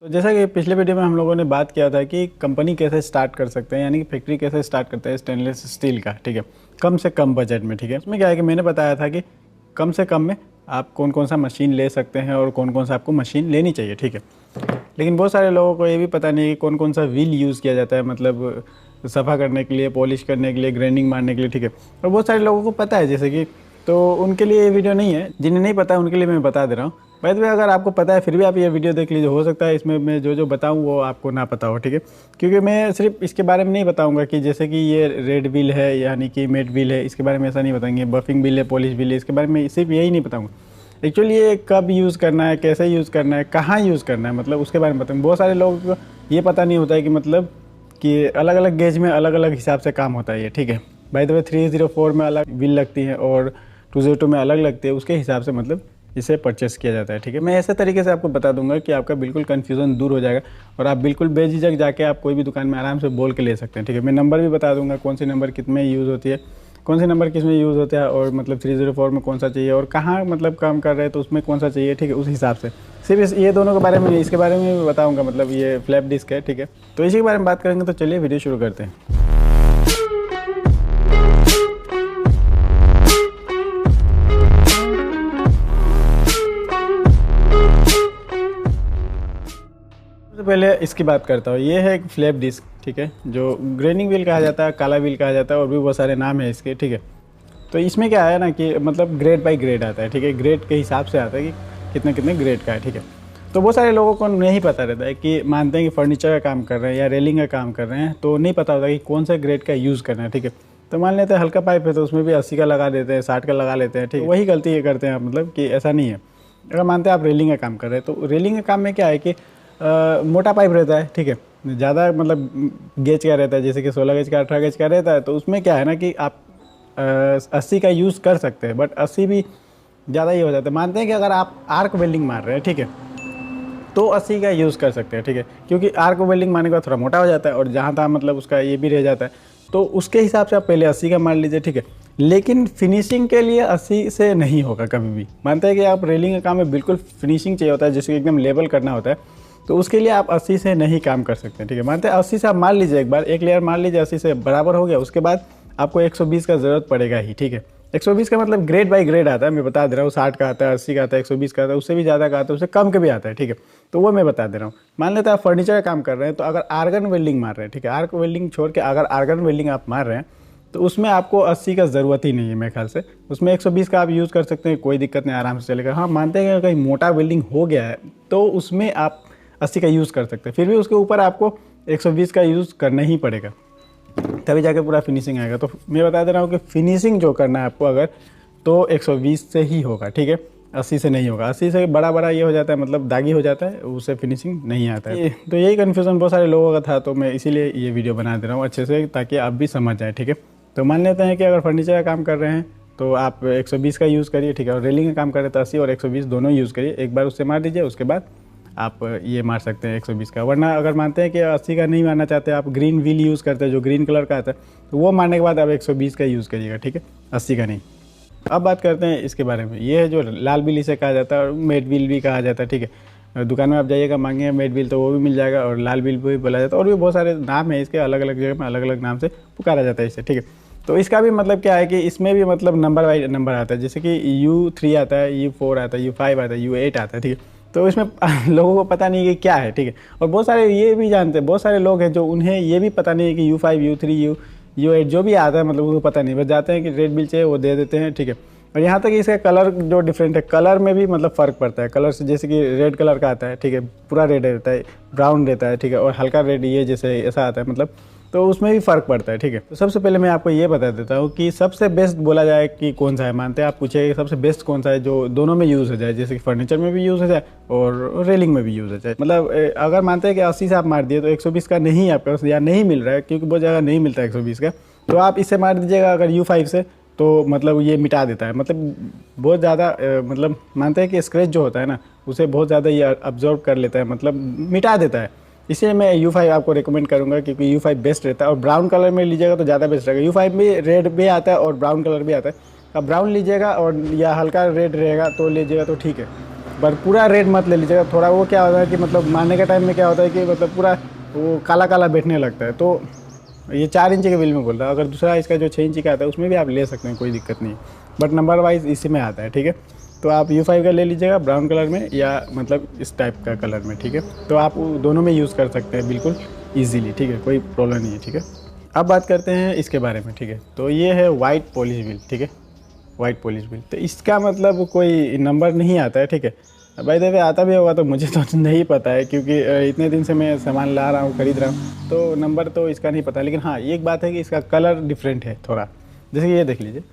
तो जैसा कि पिछले वीडियो में हम लोगों ने बात किया था कि कंपनी कैसे स्टार्ट कर सकते हैं, यानी कि फैक्ट्री कैसे स्टार्ट करते हैं स्टेनलेस स्टील का, ठीक है, कम से कम बजट में, ठीक है। उसमें क्या है कि मैंने बताया था कि कम से कम में आप कौन कौन सा मशीन ले सकते हैं और कौन कौन सा आपको मशीन लेनी चाहिए, ठीक है। लेकिन बहुत सारे लोगों को ये भी पता नहीं है कि कौन कौन सा व्हील यूज़ किया जाता है, मतलब सफ़ा करने के लिए, पॉलिश करने के लिए, ग्राइंडिंग मारने के लिए, ठीक है। और बहुत सारे लोगों को पता है जैसे कि, तो उनके लिए ये वीडियो नहीं है। जिन्हें नहीं पता उनके लिए मैं बता दे रहा हूँ। बाय द वे, अगर आपको पता है फिर भी आप ये वीडियो देख लीजिए, हो सकता है इसमें मैं जो जो बताऊँ वो आपको ना पता हो, ठीक है। क्योंकि मैं सिर्फ इसके बारे में नहीं बताऊँगा कि जैसे कि ये रेड व्हील है यानी कि मेट व्हील है, इसके बारे में ऐसा नहीं बताएंगे। बफिंग व्हील है, पॉलिश व्हील है, इसके बारे में सिर्फ यही नहीं बताऊँगा। एक्चुअली ये कब यूज़ करना है, कैसे यूज़ करना है, कहाँ यूज़ करना है, मतलब उसके बारे में बताऊँगा। बहुत सारे लोगों को ये पता नहीं होता है कि मतलब कि अलग अलग गेज में अलग अलग हिसाब से काम होता है ये, ठीक है। बाय द वे 304 में अलग व्हील लगती है और 202 में अलग लगती है, उसके हिसाब से मतलब इसे परचेस किया जाता है, ठीक है। मैं ऐसे तरीके से आपको बता दूंगा कि आपका बिल्कुल कन्फ्यूज़न दूर हो जाएगा और आप बिल्कुल बेझिझक जाके आप कोई भी दुकान में आराम से बोल के ले सकते हैं, ठीक है। मैं नंबर भी बता दूंगा, कौन सी नंबर कितने यूज़ होती है, कौन सी नंबर किस में यूज़ होता है, और मतलब 304 में कौन सा चाहिए और कहाँ मतलब काम कर रहे हैं तो उसमें कौन सा चाहिए, ठीक है, उस हिसाब से। सिर्फ ये दोनों के बारे में, इसके बारे में भी बताऊँगा, मतलब ये फ्लैप डिस्क है, ठीक है। तो इसी के बारे में बात करेंगे, तो चलिए वीडियो शुरू करते हैं। पहले इसकी बात करता हूँ। ये है एक फ्लैप डिस्क, ठीक है, जो ग्रेनिंग व्हील कहा जाता है, काला व्हील कहा जाता है, और भी बहुत सारे नाम है इसके, ठीक है। तो इसमें क्या है ना कि मतलब ग्रेड बाय ग्रेड आता है, ठीक है, ग्रेड के हिसाब से आता है कि कितने कितने ग्रेड का है, ठीक है। तो बहुत सारे लोगों को नहीं पता रहता है कि मानते हैं कि फर्नीचर का काम कर रहे हैं या रेलिंग का काम कर रहे हैं, तो नहीं पता होता कि कौन सा ग्रेड का यूज़ करना है, ठीक है। तो मान लेते हैं हल्का पाइप है तो उसमें भी 80 का लगा देते हैं, 60 का लगा लेते हैं, ठीक है। वही गलती ये करते हैं, मतलब कि ऐसा नहीं है। अगर मानते हैं आप रेलिंग का काम कर रहे हैं, तो रेलिंग के काम में क्या है कि मोटा पाइप रहता है, ठीक है, ज़्यादा मतलब गेज का रहता है, जैसे कि 16 गेज का, 18 गेज का रहता है। तो उसमें क्या है ना कि आप 80 का यूज़ कर सकते हैं, बट 80 भी ज़्यादा ही हो जाता है। मानते हैं कि अगर आप आर्क वेल्डिंग मार रहे हैं, ठीक है, तो 80 का यूज़ कर सकते हैं, ठीक है, क्योंकि आर्क वेल्डिंग मारने के बाद थोड़ा मोटा हो जाता है और जहाँ तहाँ मतलब उसका ये भी रह जाता है। तो उसके हिसाब से आप पहले 80 का मार लीजिए, ठीक है। लेकिन फिनिशिंग के लिए 80 से नहीं होगा कभी भी। मानते हैं कि आप रेलिंग का काम में बिल्कुल फिनिशिंग चाहिए होता है, जैसे कि एकदम लेवल करना होता है, तो उसके लिए आप 80 से नहीं काम कर सकते, ठीक है। मानते हैं 80 से आप मार लीजिए, एक बार एक लेयर मार लीजिए, 80 से बराबर हो गया, उसके बाद आपको 120 का ज़रूरत पड़ेगा ही, ठीक है। 120 का मतलब ग्रेड बाय ग्रेड आता है, मैं बता दे रहा हूँ। 60 का आता है, 80 का आता है, 120 का आता है, उससे भी ज़्यादा का आता है, उससे कम के भी आता है, ठीक है। तो वो मैं बता दे रहा हूँ। मान लेते हैं आप फर्नीचर का काम कर रहे हैं, तो अगर आर्गन वेल्डिंग मार रहे हैं, ठीक है, आर्क वेल्डिंग छोड़ के अगर आर्गन वेल्डिंग आप मार रहे हैं, तो उसमें आपको 80 का ज़रूरत ही नहीं है मेरे ख्याल से। उसमें 120 का आप यूज़ कर सकते हैं, कोई दिक्कत नहीं, आराम से चलेगा। हाँ, मानते हैं कि कहीं मोटा वेल्डिंग हो गया है तो उसमें आप 80 का यूज़ कर सकते हैं, फिर भी उसके ऊपर आपको 120 का यूज़ करना ही पड़ेगा, तभी जाके पूरा फिनिशिंग आएगा। तो मैं बता दे रहा हूँ कि फिनिशिंग जो करना है आपको अगर, तो 120 से ही होगा, ठीक है, 80 से नहीं होगा। 80 से बड़ा बड़ा ये हो जाता है, मतलब दागी हो जाता है, उससे फिनिशिंग नहीं आता है। तो यही कन्फ्यूज़न बहुत सारे लोगों का था, तो मैं इसीलिए ये वीडियो बना दे रहा हूँ अच्छे से, ताकि आप भी समझ जाए, ठीक है। तो मान लेते हैं कि अगर फर्नीचर का काम कर रहे हैं तो आप 120 का यूज़ करिए, ठीक है, और रेलिंग का काम कर रहे हैं तो 80 और 120 दोनों यूज़ करिए। एक बार उससे मार दीजिए, उसके बाद आप ये मार सकते हैं 120 का। वरना अगर मानते हैं कि 80 का नहीं मारना चाहते, आप ग्रीन व्हील यूज़ करते हैं जो ग्रीन कलर का आता है, तो वो मारने के बाद आप 120 का यूज़ करिएगा, ठीक है, 80 का नहीं। अब बात करते हैं इसके बारे में। ये है जो लाल व्हील इसे कहा जाता है, और मेट व्हील भी कहा जाता है, ठीक है। दुकान में आप जाइएगा, मांगेंगे मेट व्हील तो वो भी मिल जाएगा, और लाल व्हील भी बोला जाता है, और भी बहुत सारे नाम है इसके, अलग अलग जगह में अलग अलग नाम से पुकारा जाता है इसे, ठीक है। तो इसका भी मतलब क्या है कि इसमें भी मतलब नंबर वाइज नंबर आता है, जैसे कि U3 आता है, U4 आता है, U5 आता है, U8 आता है, ठीक है। तो इसमें लोगों को पता नहीं कि क्या है, ठीक है। और बहुत सारे ये भी जानते हैं, बहुत सारे लोग हैं जो उन्हें ये भी पता नहीं है कि U5 U3 U8 जो भी आता है, मतलब उनको पता नहीं, बस जाते हैं कि रेड बिल चाहिए वो दे देते हैं, ठीक है। और यहाँ तक इसका कलर जो डिफरेंट है, कलर में भी मतलब फ़र्क पड़ता है कलर से। जैसे कि रेड कलर का आता है, ठीक है, पूरा रेड रहता है, ब्राउन रहता है, ठीक है, और हल्का रेड ये जैसे ऐसा आता है, मतलब तो उसमें भी फ़र्क पड़ता है, ठीक है। तो सबसे पहले मैं आपको ये बता देता हूँ कि सबसे बेस्ट बोला जाए कि कौन सा है। मानते हैं आप पूछिए सबसे बेस्ट कौन सा है जो दोनों में यूज़ हो जाए, जैसे कि फर्नीचर में भी यूज़ हो जाए और रेलिंग में भी यूज़ हो जाए। मतलब अगर मानते हैं कि 80 से आप मार दिए तो 120 का नहीं आपके पास, या नहीं मिल रहा है, क्योंकि बहुत जगह नहीं मिलता है 120 का, तो आप इससे मार दीजिएगा अगर U5 से, तो मतलब ये मिटा देता है। मतलब बहुत ज़्यादा मतलब मानते हैं कि स्क्रैच जो होता है ना, उसे बहुत ज़्यादा ये अब्जॉर्ब कर लेता है, मतलब मिटा देता है। इसलिए मैं U5 आपको रिकमेंड करूंगा, क्योंकि U5 बेस्ट रहता है। और ब्राउन कलर में लीजिएगा तो ज़्यादा बेस्ट रहेगा। U5 में रेड भी आता है और ब्राउन कलर भी आता है। अब ब्राउन लीजिएगा और या हल्का रेड रहेगा तो लीजिएगा तो ठीक है। पर पूरा रेड मत ले लीजिएगा। थोड़ा वो क्या होता है कि मतलब मारने के टाइम में क्या होता है कि मतलब पूरा वो काला काला बैठने लगता है। तो ये 4 इंची के व्हील में बोल रहा है। अगर दूसरा इसका जो 6 इंची का आता है उसमें भी आप ले सकते हैं, कोई दिक्कत नहीं, बट नंबर वाइज इसी में आता है, ठीक है। तो आप U5 का ले लीजिएगा ब्राउन कलर में या मतलब इस टाइप का कलर में, ठीक है। तो आप दोनों में यूज़ कर सकते हैं बिल्कुल ईजीली, ठीक है, कोई प्रॉब्लम नहीं है, ठीक है। अब बात करते हैं इसके बारे में, ठीक है। तो ये है वाइट पॉलिश व्हील, ठीक है, वाइट पॉलिश व्हील। तो इसका मतलब कोई नंबर नहीं आता है, ठीक है। भाई देवे आता भी होगा तो मुझे तो नहीं पता है, क्योंकि इतने दिन से मैं सामान ला रहा हूँ, खरीद रहा हूँ, तो नंबर तो इसका नहीं पता। लेकिन हाँ, एक बात है कि इसका कलर डिफरेंट है थोड़ा। जैसे कि ये देख लीजिए,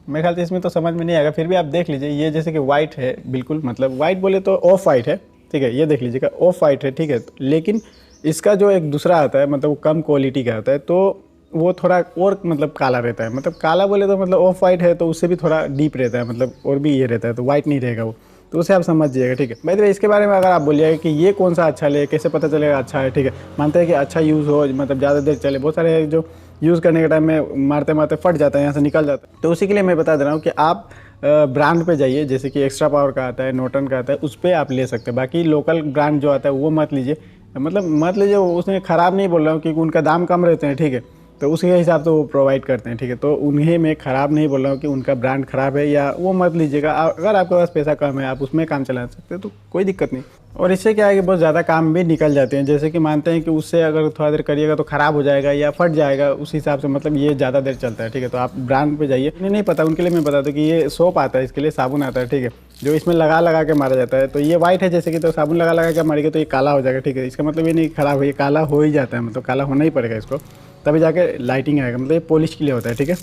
मेरे ख्याल से इसमें तो समझ में नहीं आएगा, फिर भी आप देख लीजिए। ये जैसे कि वाइट है बिल्कुल, मतलब वाइट बोले तो ऑफ वाइट है, ठीक है। ये देख लीजिएगा ऑफ वाइट है, ठीक है। लेकिन इसका जो एक दूसरा आता है मतलब वो कम क्वालिटी का आता है, तो वो थोड़ा और मतलब काला रहता है। मतलब काला बोले तो मतलब ऑफ वाइट है तो उससे भी थोड़ा डीप रहता है, मतलब और भी ये रहता है, तो वाइट नहीं रहेगा वो। तो उसे आप समझ जाइएगा, ठीक है। भाई तो इसके बारे में अगर आप बोलिएगा कि ये कौन सा अच्छा ले, कैसे पता चलेगा अच्छा है, ठीक है। मानते हैं कि अच्छा यूज़ हो, मतलब ज़्यादा देर चले। बहुत सारे हैं जो यूज़ करने के टाइम में मारते मारते फट जाता है, यहाँ से निकल जाता है। तो उसी के लिए मैं बता दे रहा हूँ कि आप ब्रांड पे जाइए, जैसे कि एक्स्ट्रा पावर का आता है, नॉर्टन का आता है, उस पर आप ले सकते हैं। बाकी लोकल ब्रांड जो आता है वो मत लीजिए, मतलब मत लीजिए। उसमें ख़राब नहीं बोल रहा हूँ, क्योंकि उनका दाम कम रहते हैं, ठीक है। तो उसके हिसाब से वो प्रोवाइड करते हैं, ठीक है। तो उन्हें मैं ख़राब नहीं बोल रहा हूँ कि उनका ब्रांड ख़राब है, या वो मत लीजिएगा। अगर आपके पास पैसा कम है, आप उसमें काम चला सकते हैं, तो कोई दिक्कत नहीं। और इससे क्या है कि बहुत ज़्यादा काम भी निकल जाते हैं। जैसे कि मानते हैं कि उससे अगर थोड़ा देर करिएगा तो ख़राब हो जाएगा या फट जाएगा, उस हिसाब से मतलब ये ज़्यादा देर चलता है, ठीक है। तो आप ब्रांड पे जाइए। उन्हें नहीं पता, उनके लिए मैं बता दूँ कि ये सोप आता है, इसके लिए साबुन आता है, ठीक है, जो इसमें लगा लगा के मारा जाता है। तो ये वाइट है जैसे कि, तो साबुन लगा लगा के मारेंगे तो ये काला हो जाएगा, ठीक है। इसका मतलब ये नहीं ख़राब है, ये काला हो ही जाता है, मतलब काला होना ही पड़ेगा इसको, तभी जाके लाइटिंग आएगा। मतलब ये पॉलिश के लिए होता है, ठीक है।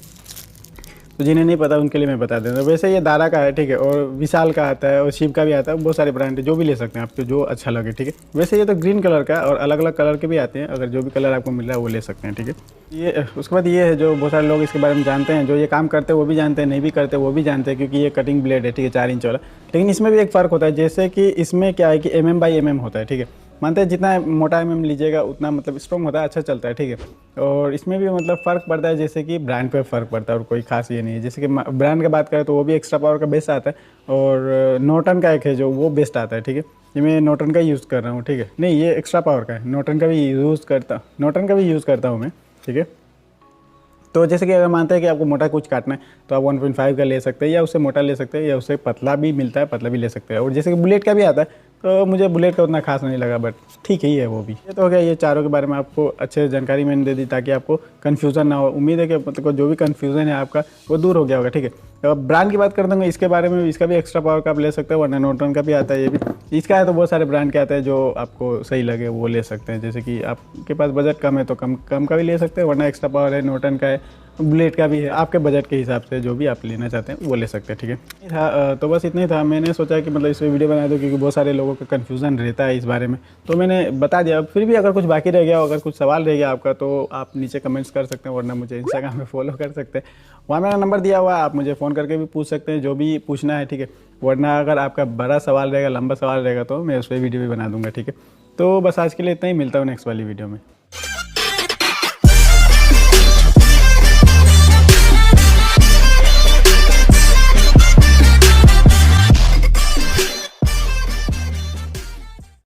तो जिन्हें नहीं पता उनके लिए मैं बता देता हूँ। वैसे ये दारा का है, ठीक है, और विशाल का आता है और शिव का भी आता है। बहुत सारे ब्रांड है, जो भी ले सकते हैं आपको जो अच्छा लगे, ठीक है। वैसे ये तो ग्रीन कलर का और अलग अलग कलर के भी आते हैं, अगर जो भी कलर आपको मिल रहा है वो ले सकते हैं, ठीक है। ये उसके बाद ये है जो बहुत सारे लोग इसके बारे में जानते हैं, जो ये काम करते हैं वो भी जानते हैं, नहीं भी करते वो भी जानते हैं, क्योंकि ये कटिंग ब्लेड है, ठीक है, 4 इंच वाला। लेकिन इसमें भी एक फ़र्क होता है, जैसे कि इसमें क्या है कि mm/mm होता है, ठीक है। मानते हैं जितना मोटा mm लीजिएगा उतना मतलब स्ट्रॉन्ग होता है, अच्छा चलता है, ठीक है। और इसमें भी मतलब फ़र्क पड़ता है, जैसे कि ब्रांड पे फ़र्क पड़ता है, और कोई खास ये नहीं है। जैसे कि ब्रांड की बात करें तो वो भी एक्स्ट्रा पावर का बेस्ट आता है, और नॉर्टन का एक है जो वो बेस्ट आता है, ठीक है। ये मैं नॉर्टन का यूज़ कर रहा हूँ, ठीक है। नहीं, ये एक्स्ट्रा पावर का है, नॉर्टन का भी यूज़ करता हूँ मैं, ठीक है। तो जैसे कि अगर मानते हैं कि आपको मोटा कुछ काटना है तो आप 1.5 का ले सकते हैं, या उससे मोटा ले सकते हैं, या उससे पतला भी मिलता है, पतला भी ले सकते हैं। और जैसे कि बुलेट का भी आता है, तो मुझे बुलेट का उतना खास नहीं लगा, बट ठीक ही है वो भी। ये तो हो गया, ये चारों के बारे में आपको अच्छे जानकारी मैंने दे दी, ताकि आपको कन्फ्यूज़न ना हो। उम्मीद है कि मतलब जो भी कन्फ्यूज़न है आपका वो दूर हो गया होगा, ठीक है। अब ब्रांड की बात कर दूँगा इसके बारे में, इसका भी एक्स्ट्रा पावर का आप ले सकते हैं, वरना नॉर्टन का भी आता है। ये भी इसका है, तो बहुत सारे ब्रांड के आते हैं जो आपको सही लगे वो ले सकते हैं। जैसे कि आपके पास बजट कम है तो कम का भी ले सकते हैं, वरना एक्स्ट्रा पावर है, नॉर्टन का है, बुलेट का भी है। आपके बजट के हिसाब से जो भी आप लेना चाहते हैं वो ले सकते हैं, ठीक है। तो बस इतना ही था। मैंने सोचा कि मतलब इस पर वीडियो बना दूँ, क्योंकि बहुत सारे लोगों का कन्फ्यूज़न रहता है इस बारे में, तो मैंने बता दिया। फिर भी अगर कुछ बाकी रह गया, अगर कुछ सवाल रह गया आपका, तो आप नीचे कमेंट्स कर सकते हैं, वरना मुझे इंस्टाग्राम में फॉलो कर सकते हैं, वहाँ मेरा नंबर दिया हुआ है, आप मुझे फ़ोन करके भी पूछ सकते हैं जो भी पूछना है, ठीक है। वरना अगर आपका बड़ा सवाल रहेगा, लंबा सवाल रहेगा, तो मैं उस पर वीडियो भी बना दूँगा, ठीक है। तो बस आज के लिए इतना ही, मिलता हूँ नेक्स्ट वाली वीडियो में।